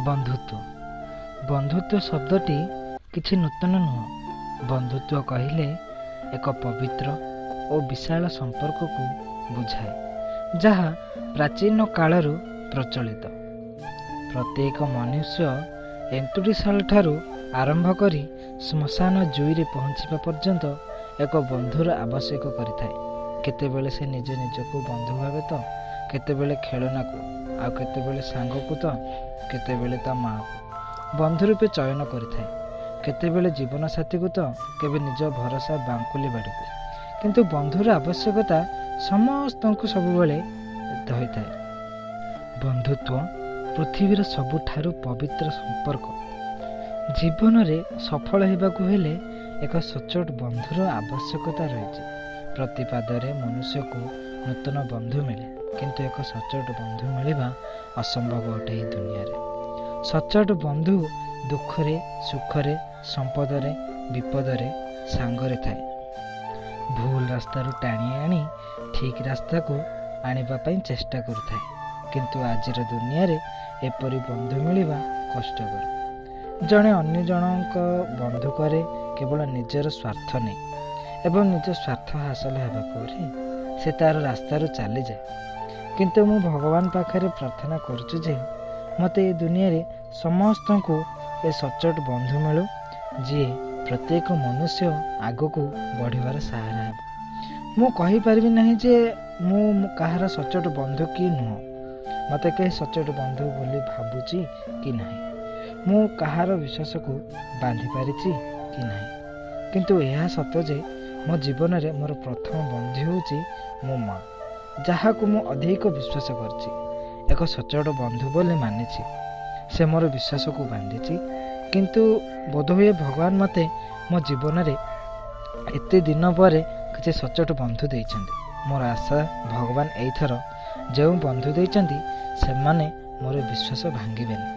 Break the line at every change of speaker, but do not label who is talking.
ବନ୍ଧୁତ୍ୱ ବନ୍ଧୁତ୍ୱ ଶବ୍ଦଟି କିଛି ନୂତନ ନୁହଁ। ବନ୍ଧୁତ୍ୱ କହିଲେ ଏକ ପବିତ୍ର ଓ ବିଶାଳ ସମ୍ପର୍କକୁ ବୁଝାଏ, ଯାହା ପ୍ରାଚୀନ କାଳରୁ ପ୍ରଚଳିତ। ପ୍ରତ୍ୟେକ ମନୁଷ୍ୟ ଏନ୍ତୁଡ଼ିଶାଳଠାରୁ ଆରମ୍ଭ କରି ଶ୍ମଶାନ ଜୁଇରେ ପହଞ୍ଚିବା ପର୍ଯ୍ୟନ୍ତ ଏକ ବନ୍ଧୁର ଆବଶ୍ୟକ କରିଥାଏ। କେତେବେଳେ ସେ ନିଜକୁ ବନ୍ଧୁ ଭାବେ ତ, କେତେବେଳେ ଖେଳନାକୁ, ଆଉ କେତେବେଳେ ସାଙ୍ଗକୁ ତ, କେତେବେଳେ ତା ମାଆକୁ ବନ୍ଧୁ ରୂପେ ଚୟନ କରିଥାଏ। କେତେବେଳେ ଜୀବନସାଥୀକୁ ତ, କେବେ ନିଜ ଭରସା ବାଙ୍କୁଲି ବାଡ଼ିକୁ। କିନ୍ତୁ ବନ୍ଧୁର ଆବଶ୍ୟକତା ସମସ୍ତଙ୍କୁ ସବୁବେଳେ ହୋଇଥାଏ। ବନ୍ଧୁତ୍ୱ ପୃଥିବୀର ସବୁଠାରୁ ପବିତ୍ର ସମ୍ପର୍କ। ଜୀବନରେ ସଫଳ ହେବାକୁ ହେଲେ ଏକ ସଚ୍ଚୋଟ ବନ୍ଧୁର ଆବଶ୍ୟକତା ରହିଛି। ପ୍ରତି ପାଦରେ ମନୁଷ୍ୟକୁ ନୂତନ ବନ୍ଧୁ ମିଳେ, କିନ୍ତୁ ଏକ ସଚ୍ଚୋଟ ବନ୍ଧୁ ମିଳିବା ଅସମ୍ଭବ ଅଟେ ଏହି ଦୁନିଆରେ। ସଚ୍ଚୋଟ ବନ୍ଧୁ ଦୁଃଖରେ, ସୁଖରେ, ସମ୍ପଦରେ, ବିପଦରେ ସାଙ୍ଗରେ ଥାଏ। ଭୁଲ ରାସ୍ତାରୁ ଟାଣି ଆଣି ଠିକ୍ ରାସ୍ତାକୁ ଆଣିବା ପାଇଁ ଚେଷ୍ଟା କରୁଥାଏ। କିନ୍ତୁ ଆଜିର ଦୁନିଆରେ ଏପରି ବନ୍ଧୁ ମିଳିବା କଷ୍ଟକର। ଜଣେ ଅନ୍ୟ ଜଣଙ୍କ ବନ୍ଧୁ କରେ କେବଳ ନିଜର ସ୍ୱାର୍ଥ ନେଇ, ଏବଂ ନିଜ ସ୍ୱାର୍ଥ ହାସଲ ହେବା ପରେ ସେ ତାର ରାସ୍ତାରୁ ଚାଲିଯାଏ। କିନ୍ତୁ ମୁଁ ଭଗବାନ ପାଖରେ ପ୍ରାର୍ଥନା କରୁଛି ଯେ ମୋତେ ଏ ଦୁନିଆରେ ସମସ୍ତଙ୍କୁ ଏ ସଚ୍ଚୋଟ ବନ୍ଧୁ ମିଳୁ, ଯିଏ ପ୍ରତ୍ୟେକ ମନୁଷ୍ୟ ଆଗକୁ ବଢ଼ିବାର ସାହାରା ହେବ। ମୁଁ କହିପାରିବି ନାହିଁ ଯେ ମୁଁ କାହାର ସଚ୍ଚୋଟ ବନ୍ଧୁ କି ନୁହଁ। ମୋତେ କେହି ସଚ୍ଚୋଟ ବନ୍ଧୁ ବୋଲି ଭାବୁଛି କି ନାହିଁ, ମୁଁ କାହାର ବିଶ୍ୱାସକୁ ବାନ୍ଧି ପାରିଛି କି ନାହିଁ। କିନ୍ତୁ ଏହା ସତ ଯେ ମୋ ଜୀବନରେ ମୋର ପ୍ରଥମ ବନ୍ଧୁ ହେଉଛି ମୋ ମା, ଯାହାକୁ ମୁଁ ଅଧିକ ବିଶ୍ୱାସ କରିଛି, ଏକ ସଚ୍ଚୋଟ ବନ୍ଧୁ ବୋଲି ମାନିଛି। ସେ ମୋର ବିଶ୍ୱାସକୁ ବାନ୍ଧିଛି। କିନ୍ତୁ ବୋଧହୁଏ ଭଗବାନ ମୋତେ ମୋ ଜୀବନରେ ଏତେ ଦିନ ପରେ କିଛି ସଚ୍ଚୋଟ ବନ୍ଧୁ ଦେଇଛନ୍ତି। ମୋର ଆଶା ଭଗବାନ ଏଇଥର ଯେଉଁ ବନ୍ଧୁ ଦେଇଛନ୍ତି ସେମାନେ ମୋର ବିଶ୍ୱାସ ଭାଙ୍ଗିବେନି।